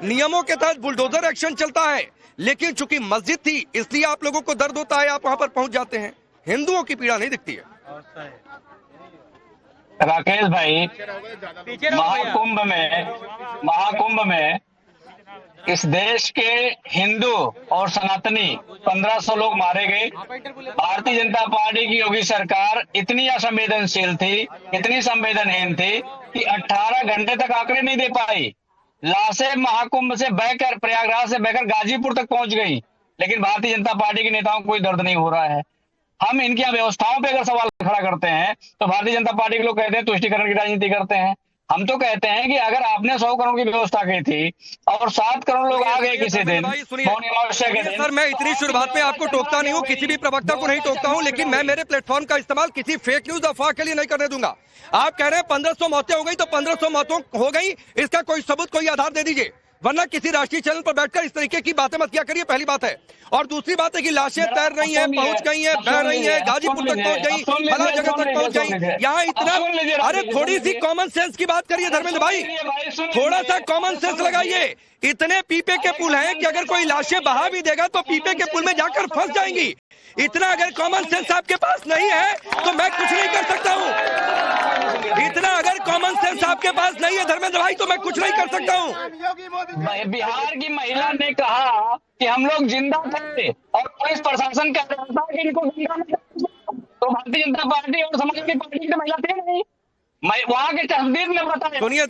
नियमों के तहत बुलडोजर एक्शन चलता है, लेकिन चूंकि मस्जिद थी इसलिए आप लोगों को दर्द होता है, आप वहां पर पहुंच जाते हैं। हिंदुओं की पीड़ा नहीं दिखती है। राकेश भाई, महाकुंभ में इस देश के हिंदू और सनातनी 1500 लोग मारे गए। भारतीय जनता पार्टी की योगी सरकार इतनी असंवेदनशील थी, इतनी संवेदनहीन थी कि 18 घंटे तक आंकड़े नहीं दे पाई। लाशें महाकुंभ से बहकर, प्रयागराज से बहकर गाजीपुर तक पहुंच गई, लेकिन भारतीय जनता पार्टी के नेताओं को कोई दर्द नहीं हो रहा है। हम इनकी व्यवस्थाओं पे अगर सवाल खड़ा करते हैं तो भारतीय जनता पार्टी के लोग कहते हैं तुष्टीकरण की राजनीति करते हैं। हम तो कहते हैं कि अगर आपने 100 करोड़ की व्यवस्था की थी और 7 करोड़ लोग आ गए किसी दिन, सर मैं इतनी शुरुआत में आपको टोकता नहीं हूँ, किसी भी प्रवक्ता को नहीं टोकता हूँ, लेकिन मैं मेरे प्लेटफॉर्म का इस्तेमाल किसी फेक न्यूज अफवाह के लिए नहीं करने दूंगा। आप कह रहे हैं 1500 मौतें हो गई तो 1500 मौतों हो गई, इसका कोई सबूत, कोई आधार दे दीजिए, वरना किसी राष्ट्रीय चैनल पर बैठकर इस तरीके की बातें मत किया करिए, पहली बात है। और दूसरी बात है कि लाशें तैर रही हैं, पहुंच गई हैं, बह रही हैं, गाजीपुर तक पहुंच गई, फला जगह तक पहुंच गई, यहाँ इतना, अरे थोड़ी सी कॉमन सेंस की बात करिए धर्मेंद्र भाई, थोड़ा सा कॉमन सेंस लगाइए। इतने पीपे के पुल हैं कि अगर कोई लाशें बहा भी देगा तो पीपे के पुल में जाकर फंस जाएंगी। इतना अगर कॉमन सेंस आपके पास नहीं है तो मैं कुछ नहीं कर सकता हूँ। इतना अगर कॉमन सेंस आपके पास नहीं है धर्मेंद्र भाई तो मैं कुछ नहीं कर सकता हूँ। बिहार की महिला ने कहा कि हम लोग जिंदा थे और पुलिस प्रशासन कह रहा था कि इनको जिंदा नहीं, तो भारतीय जनता पार्टी और समाजवादी पार्टी की महिला थे नहीं, वहां के तस्दीर में बताया। सुनिए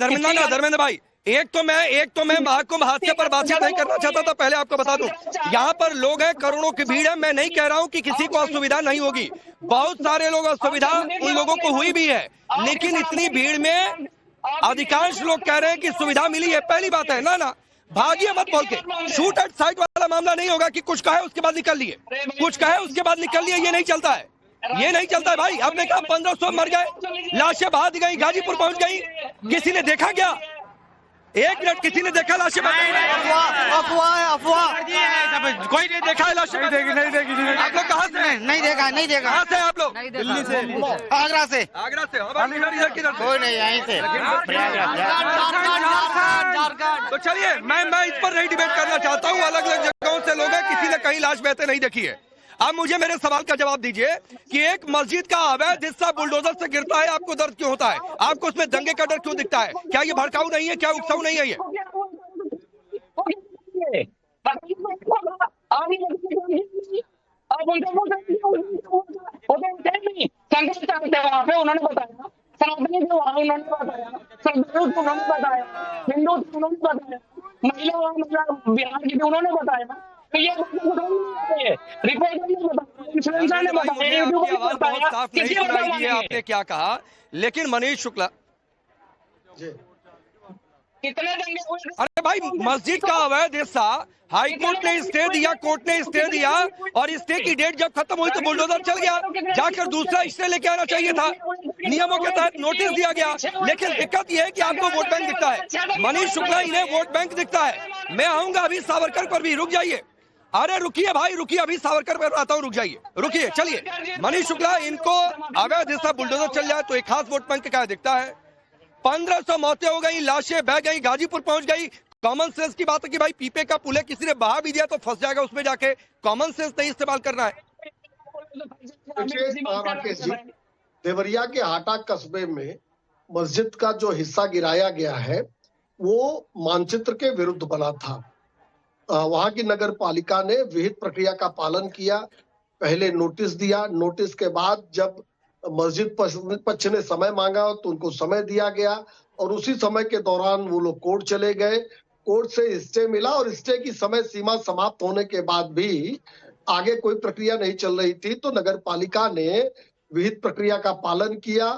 धर्मेंद्र भाई, एक तो मैं महाकुंभ हादसे पर बातचीत नहीं करना चाहता था, पहले आपको बता दूं यहाँ पर लोग हैं, करोड़ों की भीड़ है, मैं नहीं कह रहा हूँ कि किसी को असुविधा नहीं होगी, बहुत सारे लोग असुविधा उन लोगों को हुई भी है, लेकिन इतनी भीड़ में अधिकांश लोग कह रहे हैं कि सुविधा मिली है। पहली बात है ना भागिए मत बोल के, शूट एट साइट वाला मामला नहीं होगा कि कुछ कहे उसके बाद निकल लिए, कुछ कहे उसके बाद निकल लिए, ये नहीं चलता है, ये नहीं चलता है भाई। आपने कहा 1500 मर गए, लाशें बहा दी गई, गाजीपुर पहुंच गई, किसी ने देखा क्या? एक मिनट, किसी ने देखा लाशें? अफवाह कोई नहीं देखा है लाशें? नहीं देखी। आप लोग कहाँ से? नहीं देखा। कहाँ से आप लोग? दिल्ली से, आगरा से। कोई नहीं, यहीं से। तो चलिए, मैं इस पर नहीं डिबेट करना चाहता हूँ, अलग अलग जगहों से लोग हैं, किसी ने कहीं लाश बहते नहीं देखी है। अब मुझे मेरे सवाल का जवाब दीजिए कि एक मस्जिद का अवैध हिस्सा बुलडोजर से गिरता है, आपको दर्द क्यों होता है? आपको उसमें दंगे का डर क्यों दिखता है? क्या ये भड़काऊ नहीं है? क्या उकसाऊ नहीं है? ये वहाँ पे उन्होंने बताया, सनातनी थे वहाँ उन्होंने बताया, श्रद्धालु थे उन्होंने बताया, हिंदू थे उन्होंने बताया, महिला बिहार की थी उन्होंने बताया, तो ये रिपोर्टर ने बताया, ने बताया, किसी ने आपने क्या कहा, लेकिन मनीष शुक्ला कितने दंगे हुए? अरे भाई, मस्जिद का अवैध हिस्सा हाई कोर्ट ने स्टे दिया, कोर्ट ने स्टे दिया, और स्टे की डेट जब खत्म हुई तो बुलडोजर चल गया, जाकर दूसरा स्टे लेके आना चाहिए था, नियमों के तहत नोटिस दिया गया। लेकिन दिक्कत यह है कि आपको वोट बैंक दिखता है, मनीष शुक्ला इन्हें वोट बैंक दिखता है। मैं आऊंगा अभी सावरकर पर भी, रुक जाइए, अरे रुकिए भाई, रुकिए, अभी सावरकर पर आता हूँ, रुक जाइए, रुकिए, चलिए। मनीष शुक्ला, इनको अवैध हिस्सा बुलडोजर चल जाए तो एक खास वोट बैंक क्या दिखता है? 1500 मौतें हो गई, लाशें बह गई, गाजीपुर पहुंच गई। कॉमन सेंस की बात है कि भाई पीपे का पुल है, किसी ने बहा भी दिया तो फंस जाएगा उसमें जाके, कॉमन सेंस नहीं इस्तेमाल करना है। राकेश जी, देवरिया के हाटा कस्बे में मस्जिद का जो हिस्सा गिराया गया है वो मानचित्र के विरुद्ध बना था। वहां की नगर पालिका ने विहित प्रक्रिया का पालन किया, पहले नोटिस दिया, नोटिस के बाद जब मस्जिद पक्ष ने समय मांगा तो उनको समय दिया गया, और उसी समय के दौरान वो लोग कोर्ट चले गए, कोर्ट से स्टे मिला, और स्टे की समय सीमा समाप्त होने के बाद भी आगे कोई प्रक्रिया नहीं चल रही थी, तो नगर पालिका ने विहित प्रक्रिया का पालन किया,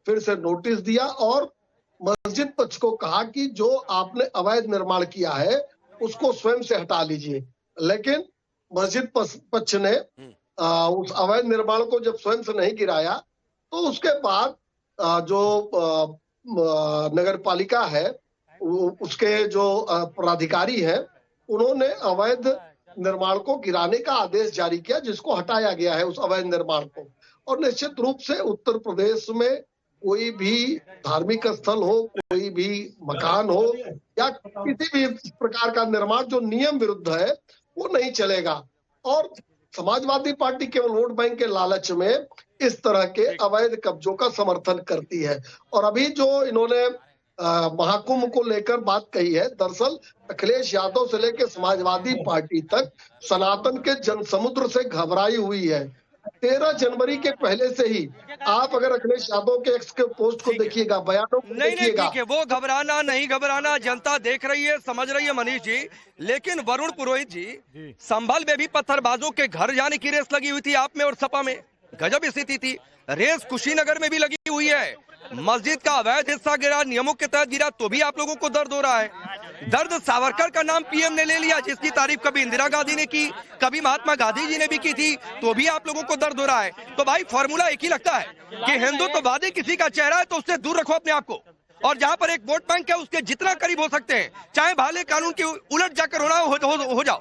फिर से नोटिस दिया और मस्जिद पक्ष को कहा कि जो आपने अवैध निर्माण किया है उसको स्वयं से हटा लीजिए। लेकिन मस्जिद पक्ष ने उस अवैध निर्माण को जब स्वयं से नहीं गिराया तो उसके बाद जो नगर पालिका है उसके जो पदाधिकारी हैं उन्होंने अवैध निर्माण को गिराने का आदेश जारी किया, जिसको हटाया गया है उस अवैध निर्माण को। और निश्चित रूप से उत्तर प्रदेश में कोई भी धार्मिक स्थल हो, कोई भी मकान हो या किसी भी प्रकार का निर्माण जो नियम विरुद्ध है वो नहीं चलेगा। और समाजवादी पार्टी केवल वोट बैंक के लालच में इस तरह के अवैध कब्जों का समर्थन करती है। और अभी जो इन्होंने महाकुंभ को लेकर बात कही है, दरअसल अखिलेश यादव से लेकर समाजवादी पार्टी तक सनातन के जनसमुद्र से घबराई हुई है। 13 जनवरी के पहले से ही आप अगर अखिलेश यादव के एक्स के पोस्ट को देखिएगा, बयानों को देखिएगा, ठीक है, वो घबराना नहीं घबराना जनता देख रही है, समझ रही है मनीष जी। लेकिन वरुण पुरोहित जी, संभल में भी पत्थरबाजों के घर जाने की रेस लगी हुई थी आप में और सपा में, गजब स्थिति थी। रेस कुशीनगर में भी लगी हुई है। मस्जिद का अवैध हिस्सा गिरा, नियमों के तहत गिरा, तो भी आप लोगों को दर्द हो रहा है। दर्द सावरकर का नाम पीएम ने ले लिया, जिसकी तारीफ कभी इंदिरा गांधी ने की, कभी महात्मा गांधी जी ने भी की थी, तो भी आप लोगों को दर्द हो रहा है। तो भाई फॉर्मूला एक ही लगता है कि हिंदुत्ववादी किसी का चेहरा है तो उससे दूर रखो अपने आप को, और जहां पर एक वोट बैंक है उसके जितना करीब हो सकते हैं, चाहे भाले कानून की उलट जाकर होना हो जाओ।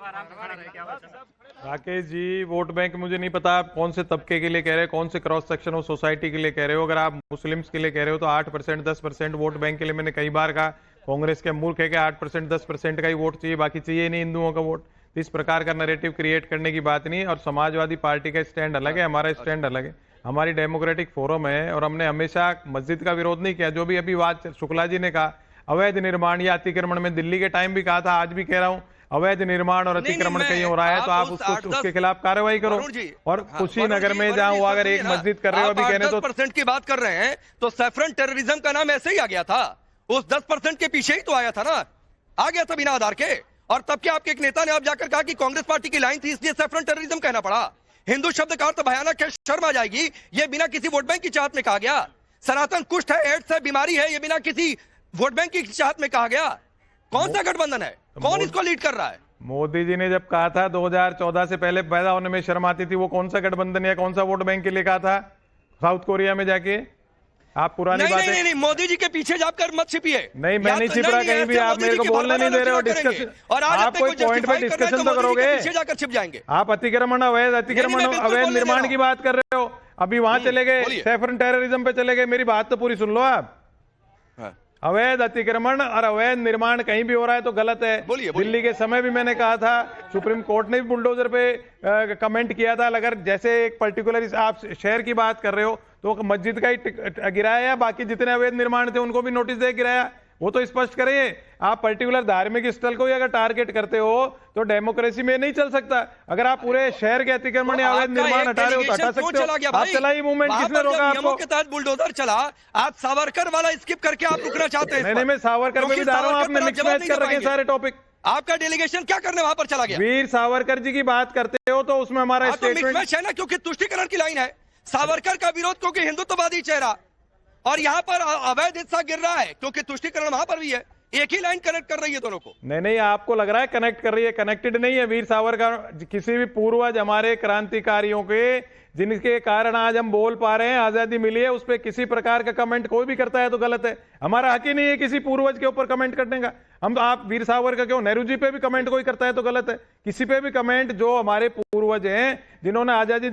राकेश जी, वोट बैंक मुझे नहीं पता आप कौन से तबके के लिए कह रहे हो, कौन से क्रॉस सेक्शन ऑफ सोसाइटी के लिए कह रहे हो। अगर आप मुस्लिम्स के लिए कह रहे हो तो 8% 10% वोट बैंक के लिए मैंने कई बार कहा, कांग्रेस के मूर्ख है कि 8% 10% का ही वोट चाहिए, बाकी चाहिए नहीं हिंदुओं का वोट। इस प्रकार का नैरेटिव क्रिएट करने की बात नहीं। और समाजवादी पार्टी का स्टैंड अलग है, हमारा स्टैंड अलग है। हमारी डेमोक्रेटिक फोरम है और हमने हमेशा मस्जिद का विरोध नहीं किया। जो भी अभी बात शुक्ला जी ने कहा, अवैध निर्माण या अतिक्रमण, में दिल्ली के टाइम भी कहा था, आज भी कह रहा हूँ, अवैध निर्माण और अतिक्रमण कहीं हो रहा है तो आप उसके खिलाफ कार्रवाई करो। और कुशीनगर में जहां वो अगर एक मस्जिद कर रहे हो, अभी कहने तो 10% की बात कर रहे हैं, तो सैफरन टेररिज्म का नाम ऐसे ही आ गया था, उस 10% के पीछे ही तो आया था ना, आ गया था बिना आधार के। और तब के आपके एक नेता ने आप जाकर कहा कि कांग्रेस पार्टी की लाइन थी, इसलिए सैफरन टेररिज्म कहना पड़ा। हिंदू शब्द का अर्थ भयानक है, शर्म आ जाएगी, ये बिना किसी वोट बैंक की चाहत में कहा गया। सनातन कुष्ठ है, एड्स है, बीमारी है, ये बिना किसी वोट बैंक की चाहत में कहा गया। कौन सा गठबंधन है, कौन इसको लीड कर रहा है? मोदी जी ने जब कहा था 2014 से पहले पैदा होने में शर्म आती थी, वो कौन सा गठबंधन या कौन सा वोट बैंक के लिए कहा था? साउथ कोरिया में जाके आप पुरानी बातें नहीं, मोदी जी के पीछे जाकर मत छिपिए। नहीं, मैं नहीं छिप रहा कहीं भी, आप मेरे को बोलने नहीं दे रहे हो। डिस्कस, और आप कोई पॉइंट पे डिस्कशन तो करोगे, पीछे जाकर छिप जाएंगे। आप अतिक्रमण, अवैध निर्माण की बात कर रहे हो, अभी वहां चले गए, सैफरन टेररिज्म पे चले गए। मेरी बात तो पूरी सुन लो आप। अवैध अतिक्रमण और अवैध निर्माण कहीं भी हो रहा है तो गलत है। दिल्ली के समय भी मैंने कहा था, सुप्रीम कोर्ट ने भी बुलडोजर पे कमेंट किया था। अगर जैसे एक पर्टिकुलर आप शहर की बात कर रहे हो तो मस्जिद का ही गिराया या बाकी जितने अवैध निर्माण थे उनको भी नोटिस दे गिराया, वो तो स्पष्ट करिए। आप पर्टिकुलर धार्मिक स्थल को ही अगर टारगेट करते हो तो डेमोक्रेसी में नहीं चल सकता। अगर आप पूरे शहर के अतिक्रमण या अवैध निर्माण हटा रहे हो तो हटा सकते हो। आप चलाइए मूवमेंट, किसने रोका आपको? के तहत बुलडोजर चला, आप सावरकर वाला स्किप करके आप रुकना चाहते हैं? नहीं, मैं सावरकर में भी जा रहा हूँ, आपने मिक्स मैच कर रखे हैं सारे टॉपिक। आपका डेलीगेशन क्या करने वहां पर चला गया? वीर सावरकर जी की बात करते हो तो उसमें हमारा स्टेटमेंट मैच है ना, क्योंकि तुष्टिकरण की लाइन है। सावरकर का विरोध क्योंकि हिंदुत्ववादी चेहरा, और यहाँ पर अवैध हिस्सा गिर रहा है क्योंकि तुष्टिकरण वहां पर भी है। एक ही लाइन कनेक्ट कर रही है दोनों को। नहीं, आपको लग रहा है कनेक्ट कर रही है, कनेक्टेड नहीं है। वीर सावरकर किसी भी पूर्वज हमारे क्रांतिकारियों के, जिनके कारण आज हम बोल पा रहे हैं, आजादी मिली है, उस पर किसी प्रकार का कमेंट कोई भी करता है तो गलत है। हमारा हक ही नहीं है किसी पूर्वज के ऊपर कमेंट करने का। हम आप वीर सावरकर क्यों, नेहरू जी पे भी कमेंट कोई करता है तो गलत है। किसी पे भी कमेंट जो हमारे पूर्वज हैं, जिन्होंने आजादी